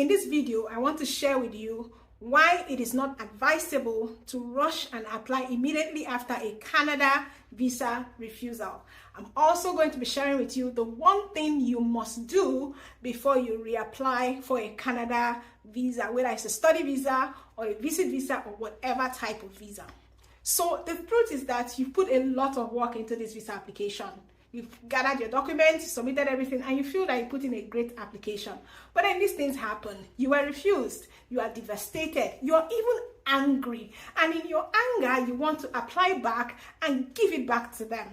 In this video, I want to share with you why it is not advisable to rush and apply immediately after a Canada visa refusal. I'm also going to be sharing with you the one thing you must do before you reapply for a Canada visa, whether it's a study visa or a visit visa or whatever type of visa. So the truth is that you put a lot of work into this visa application. You've gathered your documents, submitted everything, and you feel that you put in a great application. But then these things happen. You were refused. You are devastated. You are even angry. And in your anger, you want to apply back and give it back to them.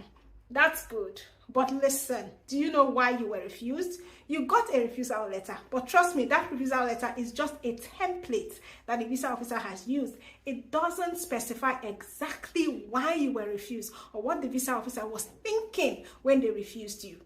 That's good. But listen, do you know why you were refused? You got a refusal letter. But trust me, that refusal letter is just a template that the visa officer has used. It doesn't specify exactly why you were refused or what the visa officer was thinking when they refused you.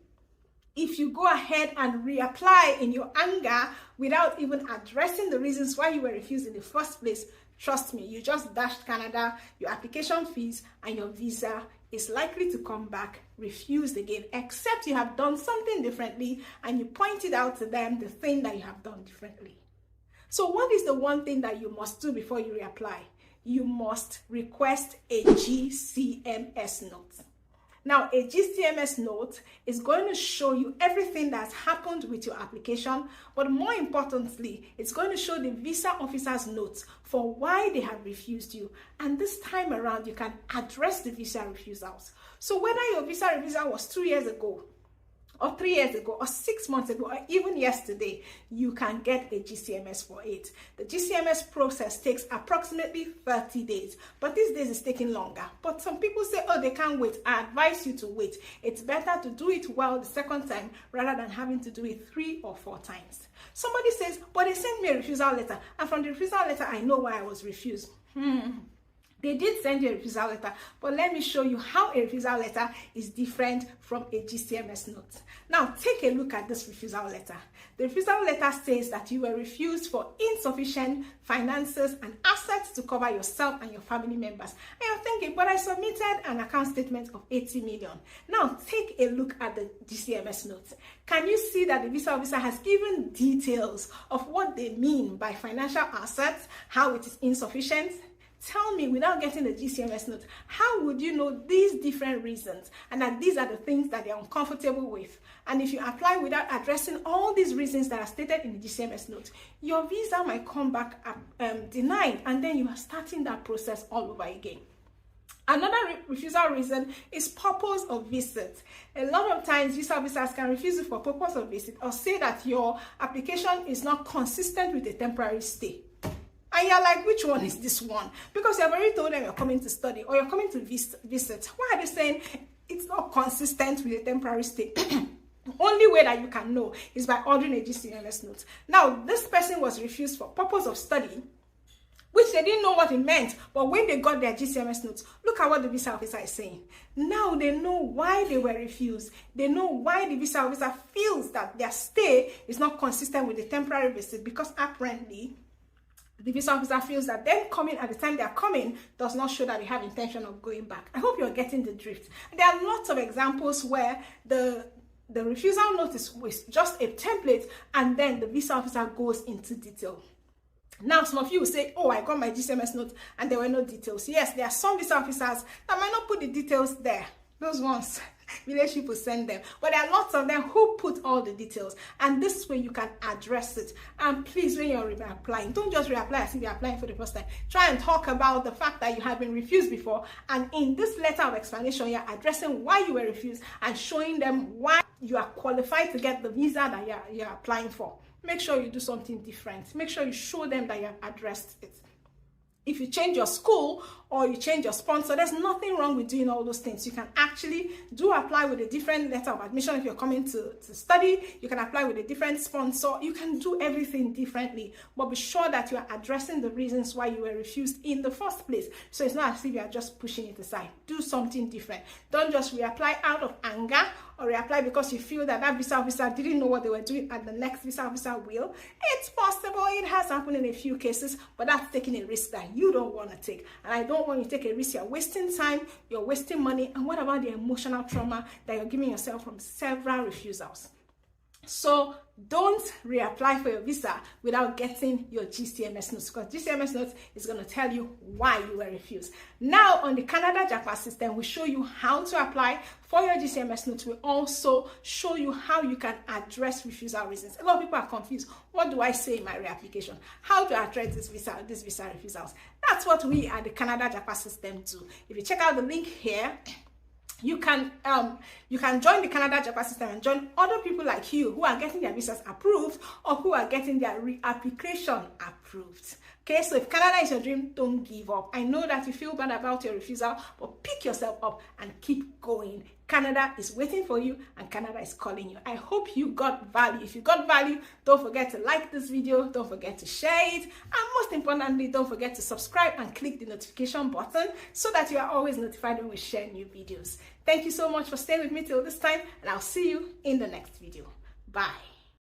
If you go ahead and reapply in your anger without even addressing the reasons why you were refused in the first place, trust me, you just dashed Canada, your application fees, and your visa is likely to come back refused again, except you have done something differently and you pointed out to them the thing that you have done differently. So what is the one thing that you must do before you reapply? You must request a GCMS note. Now, a GCMS note is going to show you everything that's happened with your application, but more importantly, it's going to show the visa officer's notes for why they have refused you. And this time around, you can address the visa refusals. So whether your visa refusal was 2 years ago, or 3 years ago, or 6 months ago, or even yesterday, you can get a GCMS for it. The GCMS process takes approximately 30 days, but these days it's taking longer. But some people say, oh, they can't wait. I advise you to wait. It's better to do it well the second time rather than having to do it 3 or 4 times. Somebody says, but they sent me a refusal letter, and from the refusal letter, I know why I was refused. They did send you a refusal letter, but let me show you how a refusal letter is different from a GCMS note. Now, take a look at this refusal letter. The refusal letter says that you were refused for insufficient finances and assets to cover yourself and your family members. And you're thinking, but I submitted an account statement of 80 million. Now, take a look at the GCMS note. Can you see that the visa officer has given details of what they mean by financial assets, how it is insufficient? Tell me, without getting the GCMS note, how would you know these different reasons and that these are the things that they're uncomfortable with? And if you apply without addressing all these reasons that are stated in the GCMS note, your visa might come back denied, and then you are starting that process all over again. Another refusal reason is purpose of visit. A lot of times, visa officers can refuse you for purpose of visit or say that your application is not consistent with a temporary stay. And you're like, which one is this one? Because you've already told them you're coming to study or you're coming to visit. Why are they saying it's not consistent with a temporary stay? Only way that you can know is by ordering a GCMS note. Now, this person was refused for purpose of study, which they didn't know what it meant. But when they got their GCMS notes, look at what the visa officer is saying. Now they know why they were refused. They know why the visa officer feels that their stay is not consistent with the temporary visit, because apparently the visa officer feels that them coming at the time they are coming does not show that they have intention of going back. I hope you're getting the drift. And there are lots of examples where the refusal notice was just a template and then the visa officer goes into detail. Now, some of you will say, oh, I got my GCMS note and there were no details. Yes, there are some visa officers that might not put the details there. Those ones, relationship will send them. But there are lots of them who put all the details. And this way you can address it. And please, when you're reapplying, don't just reapply as if you're applying for the first time. Try and talk about the fact that you have been refused before. And in this letter of explanation, you're addressing why you were refused and showing them why you are qualified to get the visa that you're applying for. Make sure you do something different. Make sure you show them that you have addressed it. If you change your school or you change your sponsor, there's nothing wrong with doing all those things. You can actually apply with a different letter of admission if you're coming to study. You can apply with a different sponsor. You can do everything differently, but be sure that you are addressing the reasons why you were refused in the first place. So it's not as if you are just pushing it aside. Do something different. Don't just reapply out of anger or reapply because you feel that that visa officer didn't know what they were doing and the next visa officer will. It's possible. It has happened in a few cases, but that's taking a risk that you don't want to take. And I don't want you to take a risk. You're wasting time, you're wasting money. And what about the emotional trauma that you're giving yourself from several refusals? So don't reapply for your visa without getting your GCMS notes, because GCMS notes is going to tell you why you were refused. Now on the Canada JAPA system, we show you how to apply for your GCMS notes. We also show you how you can address refusal reasons. A lot of people are confused. What do I say in my reapplication? How do I address these visa refusals? That's what we at the Canada JAPA system do. If you check out the link here, you can join the Canada JAPA system and join other people like you who are getting their visas approved or who are getting their reapplication approved. Okay, so if Canada is your dream, don't give up. I know that you feel bad about your refusal, but pick yourself up and keep going. Canada is waiting for you and Canada is calling you. I hope you got value. If you got value, don't forget to like this video, don't forget to share it, and most importantly, don't forget to subscribe and click the notification button so that you are always notified when we share new videos. Thank you so much for staying with me till this time, and I'll see you in the next video. Bye.